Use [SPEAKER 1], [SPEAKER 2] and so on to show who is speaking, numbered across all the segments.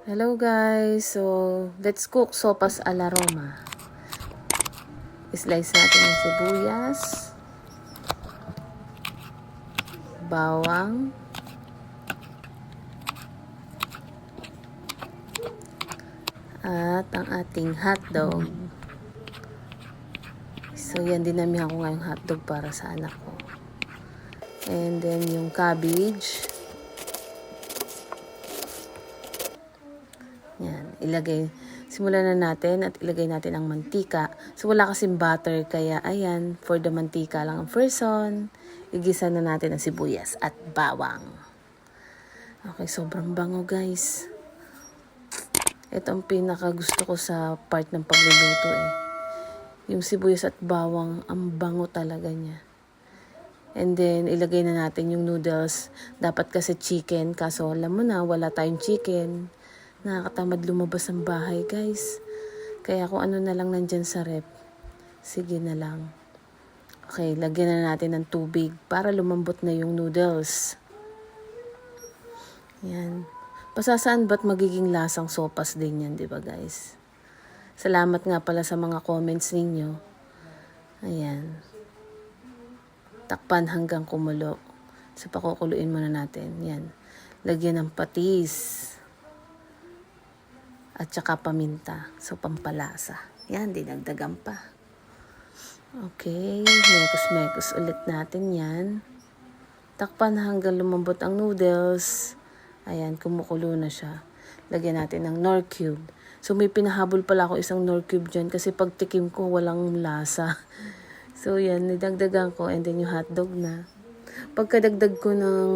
[SPEAKER 1] Hello guys, so let's cook sopas a la Roma. Slice natin yung sibuyas, bawang, at ang ating hotdog. So yan, dinamihan ko ngayong hotdog para sa anak ko. And then yung cabbage. Yan, simulan na natin at ilagay natin ang mantika. So wala kasing butter, kaya ayan, for the mantika lang ang first on. Igisa na natin ang sibuyas at bawang. Okay, sobrang bango guys. Ito ang pinaka gusto ko sa part ng pagluluto eh. Yung sibuyas at bawang, ang bango talaga niya. And then, ilagay na natin yung noodles. Dapat kasi chicken, kaso alam mo na, wala tayong chicken. Nakakatamad lumabas ng bahay, guys. Kaya kung ano na lang nandyan sa rep, sige na lang. Okay, lagyan na natin ng tubig para lumambot na yung noodles. Yan. Pasasaan ba't magiging lasang sopas din yan, di ba guys? Salamat nga pala sa mga comments ninyo. Ayan. Takpan hanggang kumulo. So, pakukuluin muna natin. Yan. Lagyan ng patis. At saka paminta. So, pampalasa. Yan, dinagdagan pa. Okay. Mekos-mekos ulit natin yan. Takpan hanggang lumambot ang noodles. Ayan, kumukulo na siya. Lagyan natin ng Knorr cube. So, may pinahabol pala ako isang Knorr cube dyan kasi pag tikim ko, walang lasa. So, yan, nidagdagan ko and then yung hotdog na. Pagkadagdag ko ng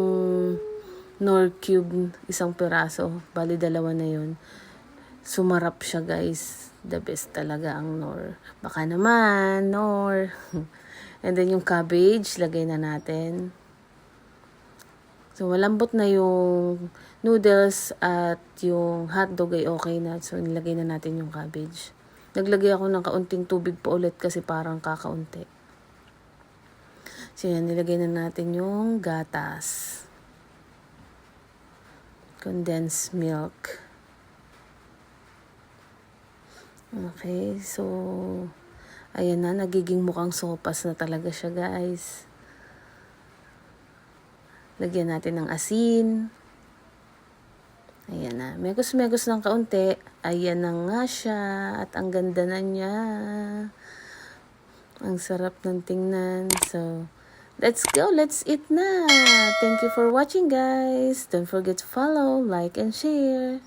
[SPEAKER 1] Knorr cube, isang piraso, bali dalawa na yun. Sumarap siya guys. The best talaga ang Knorr. Baka naman, Knorr. And then yung cabbage, lagay na natin. So, malambot na yung noodles at yung hotdog ay okay na. So, nilagay na natin yung cabbage. Naglagay ako ng kaunting tubig pa ulit kasi parang kakaunti. So, yan, nilagay na natin yung gatas. Condensed milk. Okay, so, ayan na, nagiging mukhang sopas na talaga siya, guys. Lagyan natin ng asin. Ayan na, megos-megos ng kaunti. Ayan na nga siya, at ang ganda na niya. Ang sarap ng tingnan. So, let's go, let's eat na. Thank you for watching, guys. Don't forget to follow, like, and share.